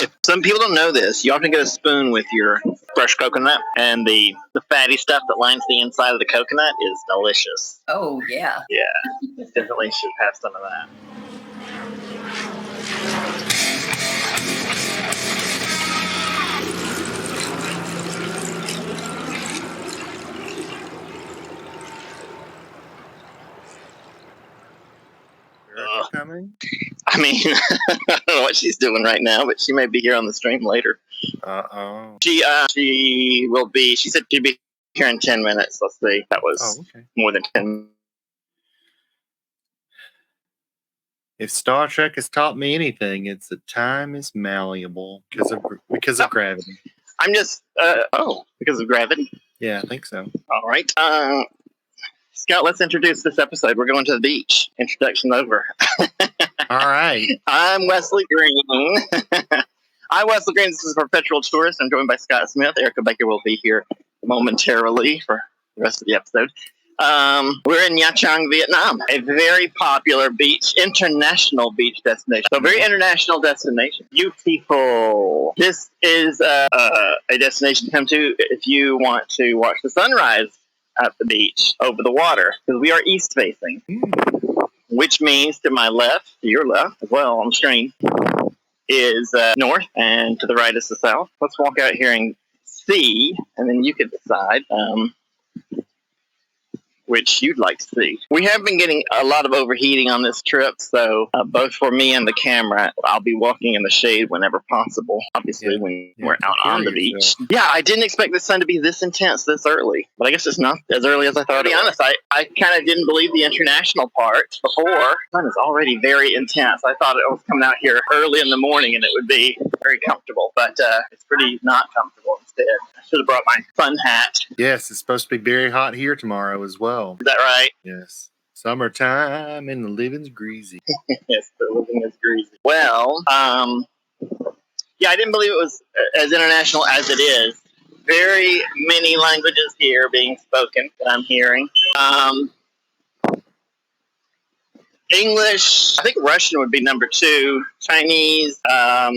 If some people don't know this, you often get a spoon with your fresh coconut, and the fatty stuff that lines the inside of the coconut is delicious. Oh, yeah. Yeah, definitely should have some of that. Coming? I mean, I don't know what she's doing right now, but she may be here on the stream later. Uh-oh. She will be, she said she'd be here in 10 minutes. Let's see. That was more than 10. If Star Trek has taught me anything, it's that time is malleable because of gravity. I'm just, because of gravity? Yeah, I think so. All right. Scott, let's introduce this episode. We're going to the beach. Introduction over. All right. I'm Wesley Green. I'm Wesley Green. This is a perpetual tourist. I'm joined by Scott Smith. Erica Baker will be here momentarily for the rest of the episode. We're in Nha Trang, Vietnam, a very popular beach, international beach destination. So, very international destination. Beautiful. This is a destination to come to if you want to watch the sunrise at the beach over the water, because we are east facing, which means to my left, to your left as well on the screen, is north, and to the right is the south. Let's walk out here and see, and then you can decide which you'd like to see. We have been getting a lot of overheating on this trip, so both for me and the camera, I'll be walking in the shade whenever possible, obviously, when we're out on the beach. Yeah, I didn't expect the sun to be this intense this early, but I guess it's not as early as I thought. To be honest, I kind of didn't believe the international part before. The sun is already very intense. I thought it was coming out here early in the morning and it would be very comfortable, but it's pretty not comfortable instead. I should have brought my fun hat. Yes, it's supposed to be very hot here tomorrow as well. Is that right? Yes. Summertime and the living's greasy. Yes, the living is greasy. Well, yeah, I didn't believe it was as international as it is. Very many languages here being spoken that I'm hearing. English, I think Russian would be number 2. Chinese, I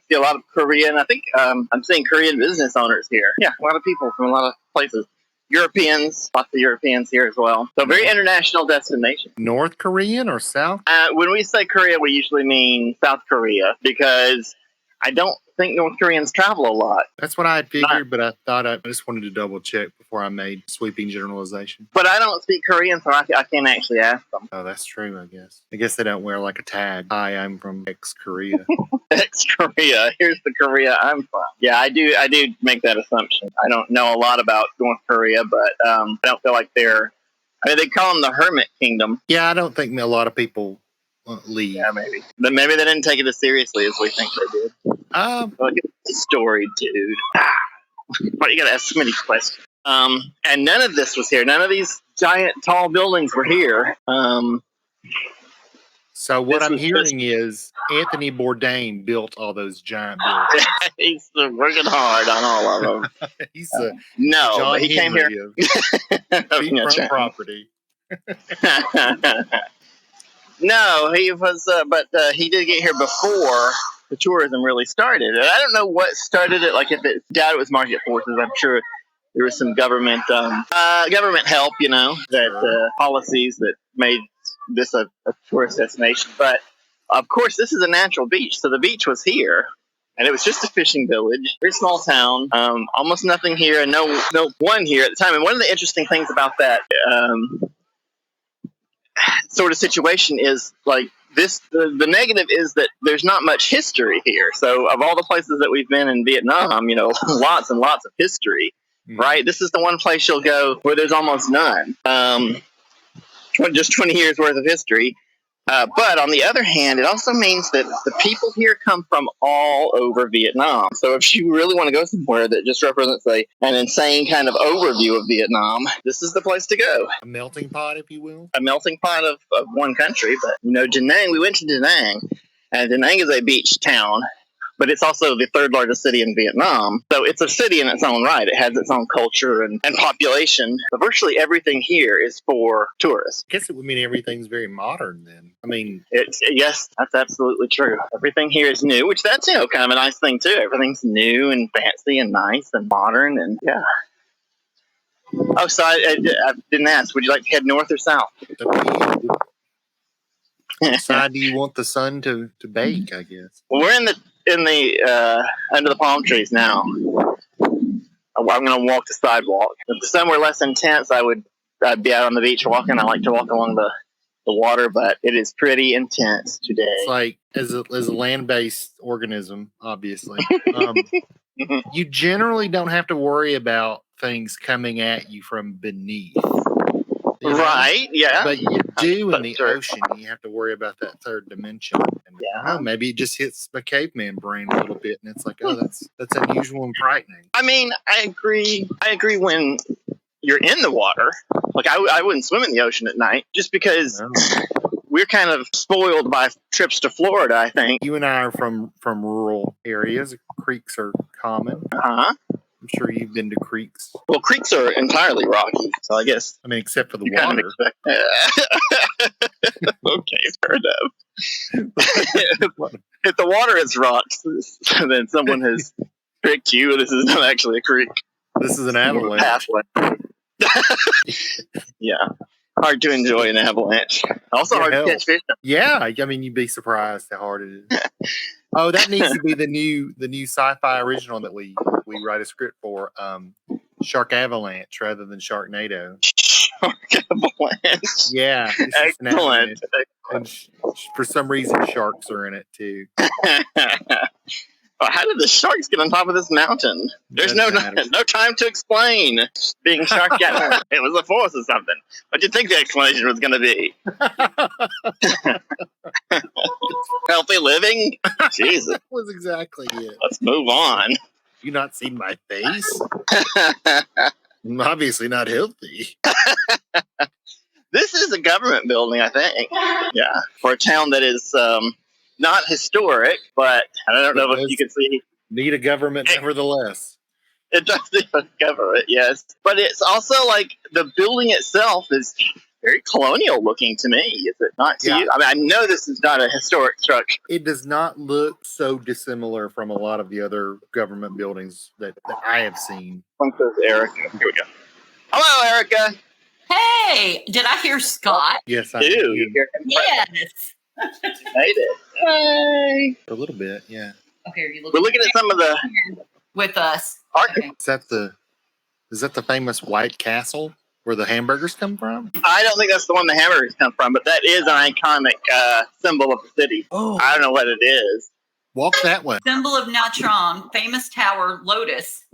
see a lot of Korean. I think I'm seeing Korean business owners here. Yeah, a lot of people from a lot of places. Europeans, lots of Europeans here as well. So very international destination. North Korean or South? When we say Korea, we usually mean South Korea, because I don't think North Koreans travel a lot. That's what I had figured, but I thought I just wanted to double check before I made sweeping generalization. But I don't speak Korean, so I can't actually ask them. Oh, that's true, I guess. I guess they don't wear like a tag. Hi, I'm from ex-Korea. Ex-Korea. Here's the Korea I'm from. Yeah, I do make that assumption. I don't know a lot about North Korea, but I don't feel like they call them the Hermit Kingdom. Yeah, I don't think a lot of people leave. Yeah, maybe. But maybe they didn't take it as seriously as we think they did. Look at the story, dude. Why you gotta ask so many questions? And none of this was here. None of these giant, tall buildings were here. So what I'm hearing is Anthony Bourdain built all those giant buildings. He's working hard on all of them. He's no, John but he came here. Beachfront property. No, he was, but he did get here before the tourism really started. And I don't know what started it. Like, if it doubt it was market forces, I'm sure there was some government help, that policies that made this a tourist destination. But of course, this is a natural beach, so the beach was here, and it was just a fishing village, very small town, almost nothing here, and no one here at the time. And one of the interesting things about that sort of situation is, like, the negative is that there's not much history here. So of all the places that we've been in Vietnam, lots and lots of history, right? This is the one place you'll go where there's almost none. Just 20 years worth of history. But on the other hand, it also means that the people here come from all over Vietnam. So if you really want to go somewhere that just represents an insane kind of overview of Vietnam, this is the place to go. A melting pot, if you will. A melting pot of one country. But, Da Nang, we went to Da Nang, and Da Nang is a beach town. but it's also the third largest city in Vietnam. So it's a city in its own right. It has its own culture and population. But virtually everything here is for tourists. I guess it would mean everything's very modern then. I mean, yes, that's absolutely true. Everything here is new, which that's kind of a nice thing too. Everything's new and fancy and nice and modern and yeah. Oh, so I didn't ask. Would you like to head north or south? Which side do you want the sun to bake? I guess. Well, we're in the under the palm trees now. I'm going to walk the sidewalk. If the sun were less intense, I'd be out on the beach walking. I like to walk along the water, but it is pretty intense today. It's like as a land-based organism, obviously. You generally don't have to worry about things coming at you from beneath. You know? Right, yeah. But you do in the ocean. You have to worry about that third dimension. And I don't know, maybe it just hits my caveman brain a little bit, and it's like, oh, that's unusual and frightening. I mean, I agree. I agree when you're in the water. Like, I wouldn't swim in the ocean at night just because we're kind of spoiled by trips to Florida, I think. You and I are from rural areas. Creeks are common. Uh-huh. I'm sure you've been to creeks. Well, creeks are entirely rocky, so I guess. I mean, except for the water. Okay, fair enough. If the water is rocks, then someone has tricked you. This is not actually a creek. This is an avalanche. Yeah. Hard to enjoy an avalanche. Also hard to catch fish. Yeah, I mean, you'd be surprised how hard it is. Oh, that needs to be the new sci-fi original that we write a script for. Shark Avalanche rather than Sharknado. Shark Avalanche. Yeah, excellent. And for some reason, sharks are in it too. How did the sharks get on top of this mountain? There's no time to explain. Being shark, it was a force or something. What do you think the explanation was going to be? Healthy living? Jesus. That was exactly it. Let's move on. You not seen my face? I'm obviously not healthy. This is a government building, I think. Yeah, for a town that is not historic, but I don't know if you can see. Need a government, nevertheless. It does need a government, yes. But it's also like the building itself is very colonial looking to me. Is it not to you? I mean, I know this is not a historic structure. It does not look so dissimilar from a lot of the other government buildings that I have seen. One says Erica. Here we go. Hello, Erica. Hey, did I hear Scott? Yes, I do. do. Yes. Made it. Hey. A little bit, yeah. Okay, are you We're looking at some of the with us. Okay. Is that the famous White Castle where the hamburgers come from? I don't think that's the one the hamburgers come from, but that is an iconic symbol of the city. Oh. I don't know what it is. Walk that way. Symbol of Nha Trang, famous tower, lotus,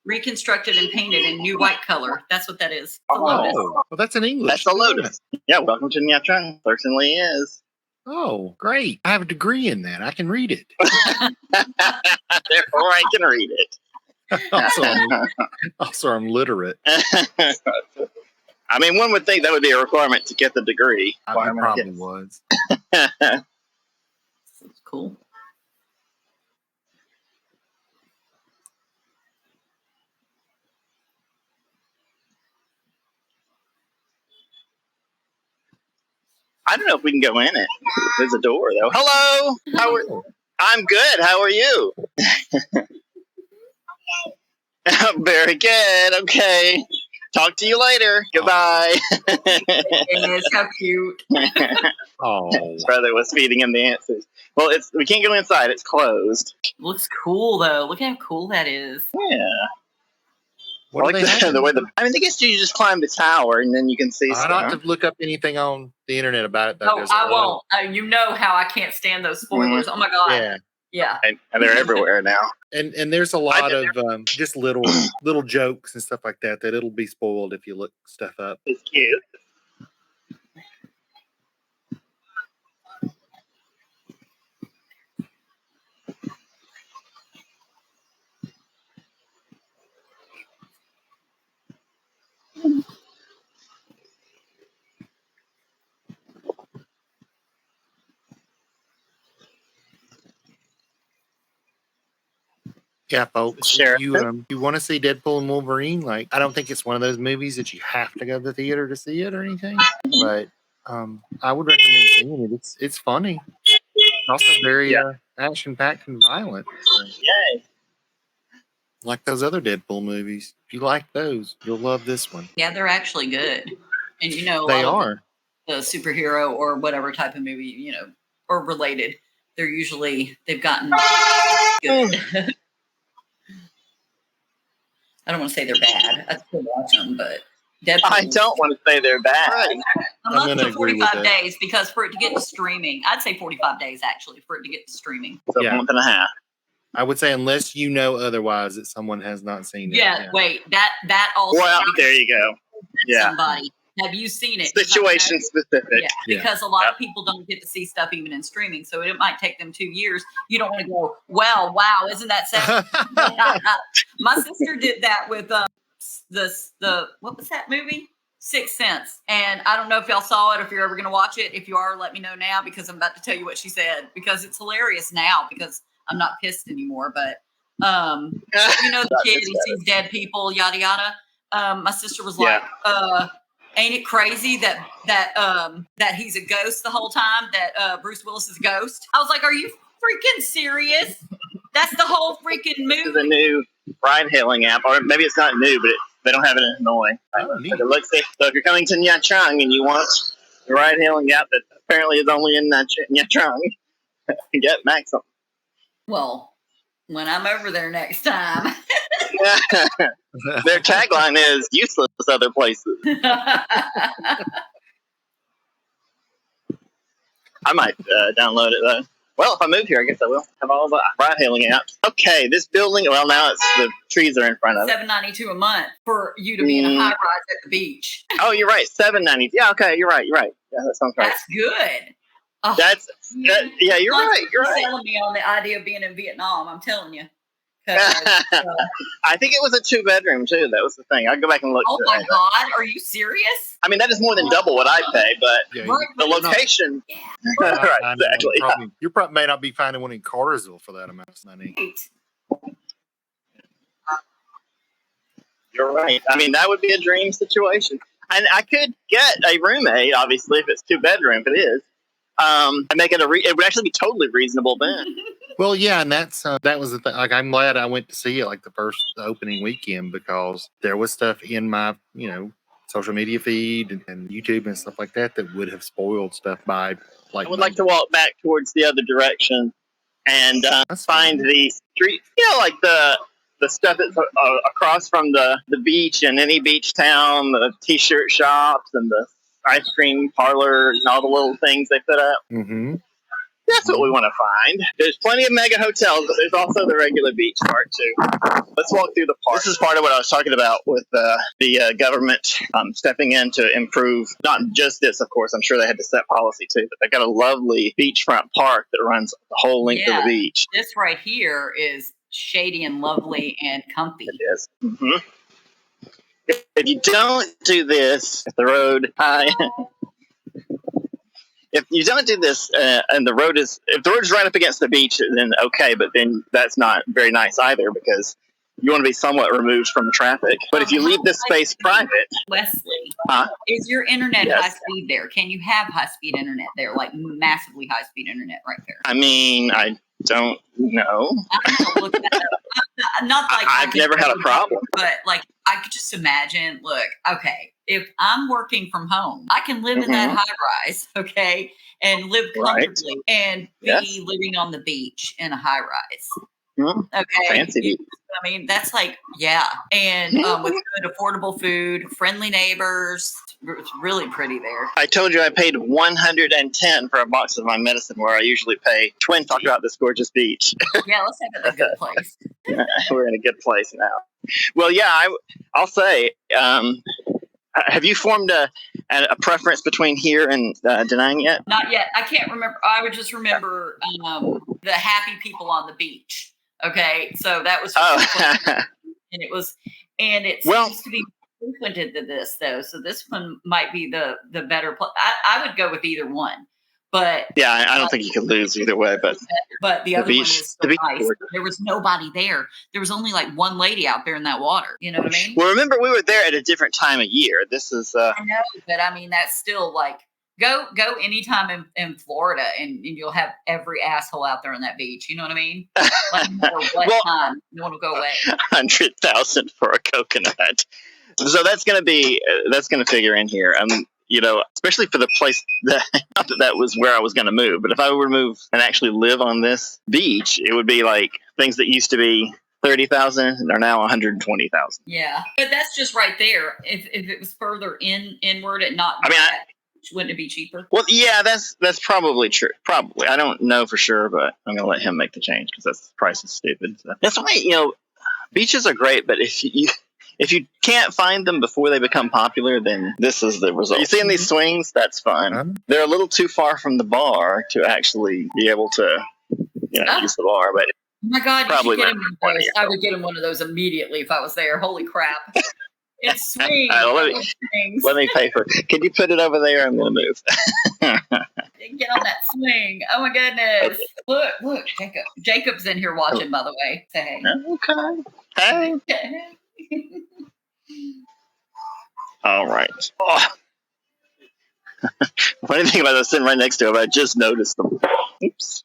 reconstructed and painted in new white color. That's what that is. The lotus. Well, that's in English. That's a lotus. Yeah, welcome to Nha Trang. Certainly is. Oh, great. I have a degree in that. I can read it. Therefore, I can read it. Also, I'm literate. I mean, one would think that would be a requirement to get the degree. It probably was. Cool. I don't know if we can go in it. There's a door, though. Hello. I'm good. How are you? Very good. Okay. Talk to you later. Goodbye. Yes, how cute. Oh. His brother was feeding him the answers. Well, we can't go inside. It's closed. Looks cool, though. Look how cool that is. Yeah. What I like the way I guess you just climb the tower and then you can see stuff. I don't have to look up anything on the internet about it. Oh, I won't. You know how I can't stand those spoilers. Oh my god. Yeah. Yeah. And they're everywhere now. And there's a lot of just little jokes and stuff like that it'll be spoiled if you look stuff up. It's cute. Yeah, folks. Sure. If you want to see Deadpool and Wolverine, like I don't think it's one of those movies that you have to go to the theater to see it or anything. But I would recommend seeing it. It's funny. It's also very action packed and violent. So, Yay. like those other Deadpool movies. If you like those, you'll love this one. Yeah, they're actually good. And you know, a They lot of are. the superhero or whatever type of movie, you know, or related, they've gotten good. I don't want to say they're bad. I still watch them, but Deadpool. I don't want to say they're bad. A month to 45 days because for it to get to streaming, I'd say 45 days actually for it to get to streaming. So a month and a half. I would say unless you know otherwise that someone has not seen it. Yeah, wait, that also. Well, there you go. Yeah. Somebody. Have you seen it? Situation specific. Yeah, because a lot of people don't get to see stuff even in streaming, so it might take them 2 years. You don't want to go, well, wow, isn't that sad? My sister did that with the what was that movie? Sixth Sense. And I don't know if y'all saw it, if you're ever going to watch it. If you are, let me know now because I'm about to tell you what she said because it's hilarious now because I'm not pissed anymore. But you know the kid, he sees dead people, yada yada. My sister was like, ain't it crazy that he's a ghost the whole time, that Bruce Willis is a ghost? I was like, are you freaking serious? That's the whole freaking movie. This is a new ride-hailing app, or maybe it's not new, but they don't have it in Hanoi. But it looks like, so if you're coming to Nha Trang and you want the ride-hailing app that apparently is only in Nha Trang, get Maxim. Well, when I'm over there next time. Their tagline is useless other places. I might download it though. Well, if I move here, I guess I will have all the ride-hailing apps. Okay, this building. Well, now the trees are in front of it. $7.92 a month for you to be in a high rise at the beach. Oh, you're right. $7.90. Yeah, okay, you're right. Yeah, that sounds right. That's good. Oh, yeah, you're right. You're right. Selling me on the idea of being in Vietnam. I'm telling you. I think it was a 2-bedroom too. That was the thing. I'll go back and look. Oh my God, are you serious? I mean, that is more than double what I pay, but the location. Yeah. Right, exactly. You probably may not be finding one in Cartersville for that amount of money. You're right. I mean, that would be a dream situation, and I could get a roommate, obviously, if it's 2-bedroom. If it is, and make it it would actually be totally reasonable then. Well, yeah, and that was the thing. Like, I'm glad I went to see it like the first opening weekend because there was stuff in my, social media feed and YouTube and stuff like that would have spoiled stuff by like. I would like to walk back towards the other direction and find the street. Like the stuff that's across from the beach and any beach town, the t-shirt shops and the ice cream parlors and all the little things they put up. Mm-hmm. That's what we want to find. There's plenty of mega hotels, but there's also the regular beach part too. Let's walk through the park. This is part of what I was talking about with the government stepping in to improve, not just this, of course. I'm sure they had to set policy too, but they got a lovely beachfront park that runs the whole length of the beach. This right here is shady and lovely and comfy. It is. Mm-hmm. If you don't do this, if the road if you don't do this and if the road is right up against the beach, then okay, but then that's not very nice either because you want to be somewhat removed from the traffic. But if you leave this space private, Wesley, is your internet high speed there? Can you have high speed internet there, like massively high speed internet right there? I mean, I don't know. Not like I've never had a problem, but like I could just imagine. Look, okay, if I'm working from home, I can live in that high rise, okay, and live comfortably and be living on the beach in a high rise. Okay, fancy beach. I mean, that's like, and with good, affordable food, friendly neighbors. It's really pretty there. I told you I paid $110 for a box of my medicine, where I usually pay $20. Talk about this gorgeous beach. Yeah, let's have a good place. We're in a good place now. Well, yeah, I'll say, have you formed a preference between here and Da Nang yet? Not yet. I can't remember. I would just remember the happy people on the beach. Okay, so that was, and it seems to be frequented to this though. So this one might be the better place. I would go with either one, But Yeah, I don't think you could lose either way. But the other one beach- is the so beach nice. is There was nobody there. There was only like one lady out there in that water. You know what I mean? Well, remember we were there at a different time of year. This is I know, but I mean that's still like go anytime in Florida and you'll have every asshole out there on that beach. You know what I mean? Like no matter what Well- time, no one will go away. 100,000 for a coconut. So that's going to figure in here. Especially for the place that not that was where I was going to move, but if I were to move and actually live on this beach, it would be like things that used to be 30,000 are now 120,000. Yeah, but that's just right there. If it was further inward and not, wouldn't it be cheaper? Well, yeah, that's probably true. Probably, I don't know for sure, but I'm gonna let him make the change because that's price is stupid. So. That's why beaches are great, but if you can't find them before they become popular, then this is the result. You seeing these swings? That's fun. They're a little too far from the bar to actually be able to, use the bar. But oh my God, probably you should get him one of those. I would get him one of those immediately if I was there. Holy crap! It's swings. Let me pay for it. Can you put it over there? I'm gonna move. Get on that swing. Oh my goodness! Look, Jacob. Jacob's in here watching. By the way, say Okay. Hey. All right. Oh. Funny thing about us sitting right next to him, I just noticed them. Oops.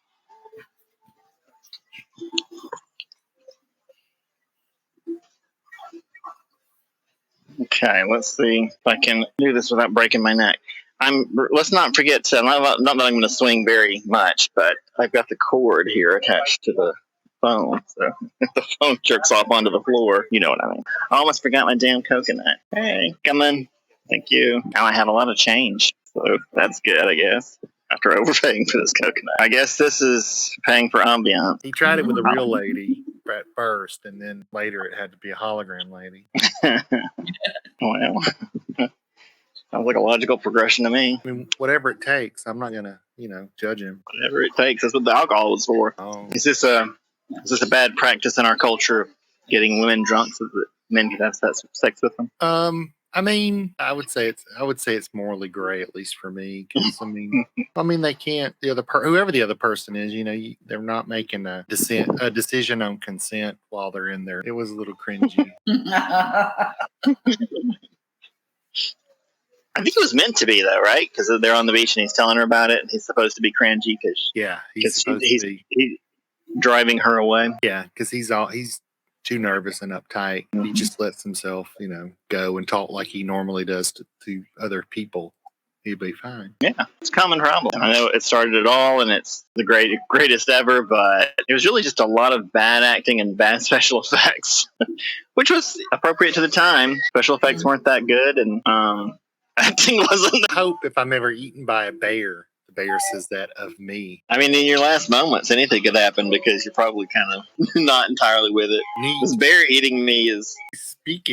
Okay, let's see if I can do this without breaking my neck. Let's not forget to, not that I'm going to swing very much, but I've got the cord here attached to the phone. So if the phone jerks off onto the floor, you know what I mean. I almost forgot my damn coconut. Hey, come in. Thank you. Now I have a lot of change, so that's good, I guess. After overpaying for this coconut, I guess this is paying for ambiance. He tried it with a real lady at first, and then later it had to be a hologram lady. Well, sounds like a logical progression to me. I mean, whatever it takes. I'm not gonna, judge him. Whatever it takes. That's what the alcohol is for. Oh. Is this a bad practice in our culture of getting women drunk so that men can have sex with them? I mean, I would say it's morally gray, at least for me. Because they can't. Whoever the other person is, they're not making a decision on consent while they're in there. It was a little cringy. I think it was meant to be though, right? Because they're on the beach and he's telling her about it, and he's supposed to be cringy because he's driving her away. Yeah, because he's too nervous and uptight. Mm-hmm. He just lets himself, go and talk like he normally does to other people. He'll be fine. Yeah, it's a common problem. I know it started it all, and it's the greatest ever, but it was really just a lot of bad acting and bad special effects, which was appropriate to the time. Special effects weren't that good, and acting wasn't. I hope if I'm ever eaten by a bear, the bear says that of me. I mean, in your last moments, anything could happen because you're probably kind of not entirely with it. This bear eating me is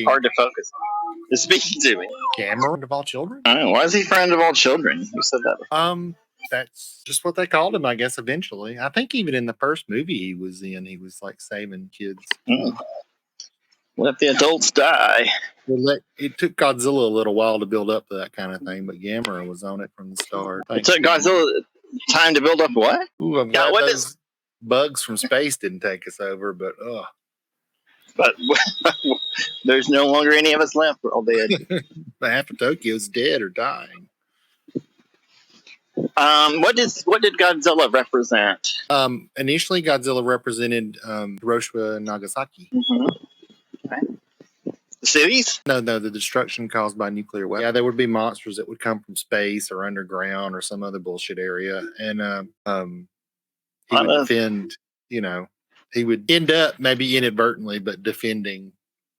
hard to focus on. It's speaking to me. Cameron of all children? I don't know. Why is he friend of all children? Who said that? That's just what they called him, I guess, eventually. I think even in the first movie he was in, he was like saving kids. Let the adults die. It took Godzilla a little while to build up to that kind of thing, but Gamera was on it from the start. It took Godzilla time to build up what? Ooh, I'm glad those bugs from space didn't take us over, but But there's no longer any of us left. We're all dead. Half of Tokyo's dead or dying. What did Godzilla represent? Initially, Godzilla represented Hiroshima and Nagasaki. Mm-hmm. Okay. The cities? No, the destruction caused by nuclear weapons. Yeah, there would be monsters that would come from space or underground or some other bullshit area, and he would defend. He would end up maybe inadvertently, but defending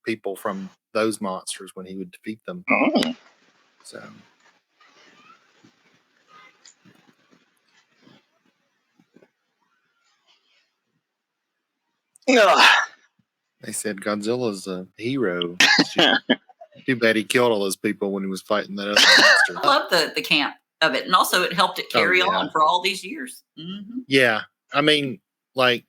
people from those monsters when he would defeat them. Oh. So. They said Godzilla's a hero. Too bad he killed all those people when he was fighting that other monster. I love the camp of it, and also it helped it carry on for all these years. Mm-hmm. Yeah, I mean, like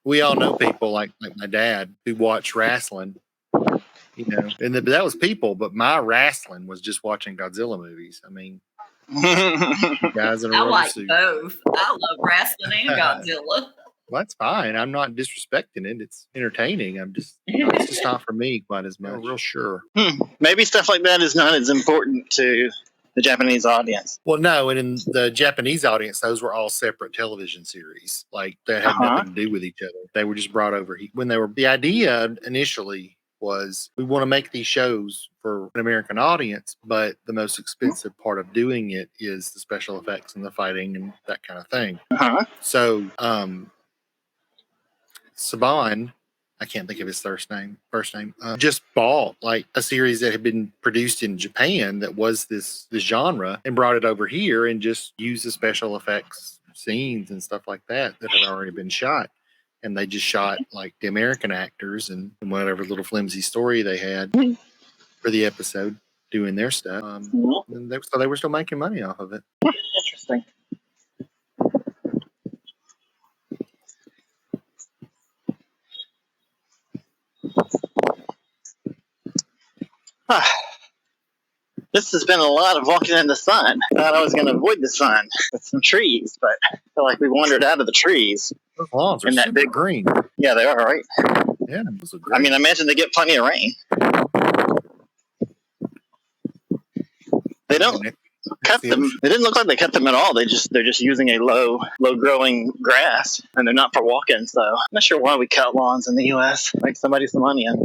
we all know people like my dad who watch wrestling, and that was people, but my wrestling was just watching Godzilla movies. I mean, Guys in a I rubber like suit. both. I love wrestling and Godzilla. Well, that's fine. I'm not disrespecting it. It's entertaining. It's just not for me quite as much. Real sure. Maybe stuff like that is not as important to the Japanese audience. Well, no, and in the Japanese audience, those were all separate television series. Like they had nothing to do with each other. They were just brought over when they were. The idea initially was we want to make these shows for an American audience, but the most expensive part of doing it is the special effects and the fighting and that kind of thing. So, Saban, I can't think of his first name, just bought like a series that had been produced in Japan that was this genre and brought it over here and just used the special effects scenes and stuff like that had already been shot. And they just shot like the American actors and whatever little flimsy story they had for the episode doing their stuff. And so they were still making money off of it. Interesting. This has been a lot of walking in the sun. I thought I was going to avoid the sun with some trees, but I feel like we wandered out of the trees. Those lawns are super big green. Yeah, they are, right? Yeah, those are great. I mean, I imagine they get plenty of rain. They don't cut them. They didn't look like they cut them at all. They're just using a low growing grass, and they're not for walking. So I'm not sure why we cut lawns in the U.S. Make somebody some money. I'm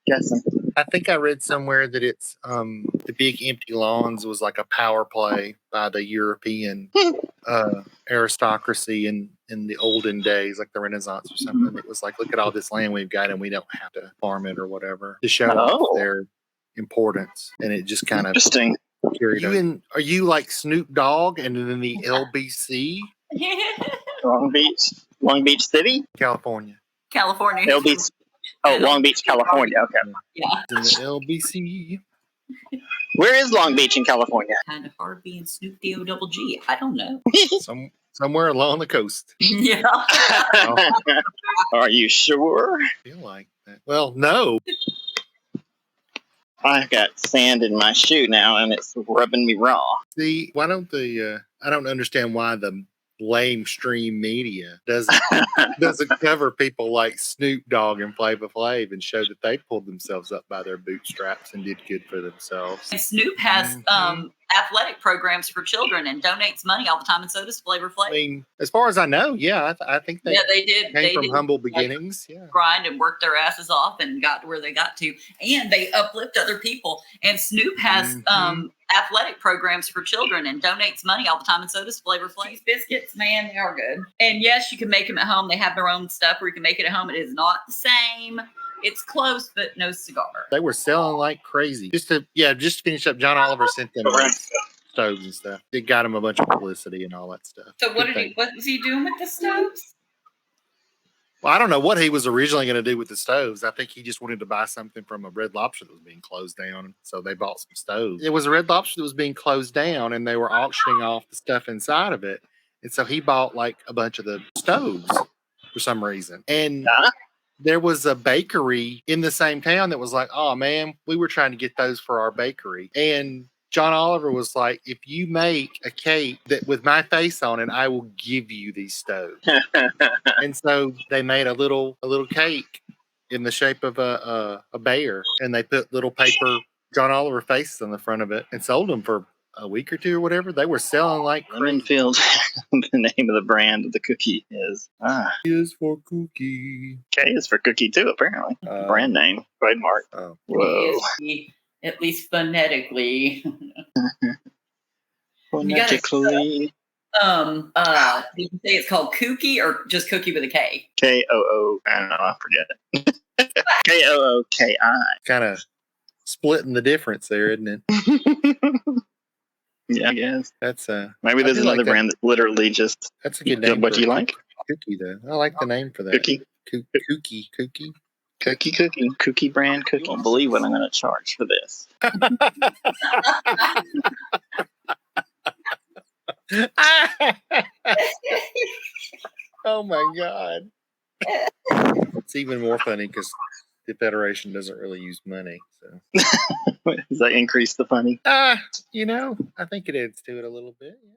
guessing. I think I read somewhere that it's the big empty lawns was like a power play by the European aristocracy in the olden days, like the Renaissance or something. It was like, look at all this land we've got, and we don't have to farm it or whatever to show off their importance. And it just kind of interesting. Are you like Snoop Dogg and then the LBC? Long Beach City, California. LBC. Oh, Long Beach, California. Okay. Yeah. In the LBC. Where is Long Beach in California? Kind of hard being Snoop D-O-double-G. I don't know. Somewhere along the coast. Yeah. Are you sure? I feel like that. Well, no. I've got sand in my shoe now, and it's rubbing me raw. See, why don't I don't understand why the lamestream media doesn't cover people like Snoop Dogg and Flava Flav and show that they pulled themselves up by their bootstraps and did good for themselves. And Snoop has athletic programs for children and donates money all the time, and so does Flavor Flav. I mean, as far as I know, I think they did. Came from humble beginnings. Grind and work their asses off and got to where they got to, and they uplift other people. And Snoop has athletic programs for children and donates money all the time, and so does Flavor Flav. These biscuits, man, they are good. And yes, you can make them at home. They have their own stuff where you can make it at home. It is not the same. It's close, but no cigar. They were selling like crazy. Just to finish up, John Oliver sent them stoves and stuff. It got him a bunch of publicity and all that stuff. So what was he doing with the stoves? Well, I don't know what he was originally going to do with the stoves. I think he just wanted to buy something from a Red Lobster that was being closed down. So they bought some stoves. It was a Red Lobster that was being closed down, and they were auctioning off the stuff inside of it. And so he bought like a bunch of the stoves for some reason. And there was a bakery in the same town that was like, oh man, we were trying to get those for our bakery. And John Oliver was like, if you make a cake that with my face on it, I will give you these stoves. And so they made a little cake in the shape of a bear, and they put little paper John Oliver faces on the front of it and sold them for a week or two or whatever. They were selling like Greenfield. The name of the brand of the cookie is is for cookie. K is for cookie too, apparently. Brand name, trademark. Oh. Whoa. At least phonetically. Phonetically. Did you say it's called Kooky or just Cookie with a K? K-O-O. I don't know. I forget it. K-O-O-K-I. Kind of splitting the difference there, isn't it? Yeah, I guess. That's maybe there's another brand that literally just. That's a good name. What do you like? Cookie, though. I like the name for that. Cookie. Cookie brand cookie. I can't believe what I'm going to charge for this. Oh my God. It's even more funny because the Federation doesn't really use money, so Does that increase the funny? you know, I think it adds to it a little bit. Yeah.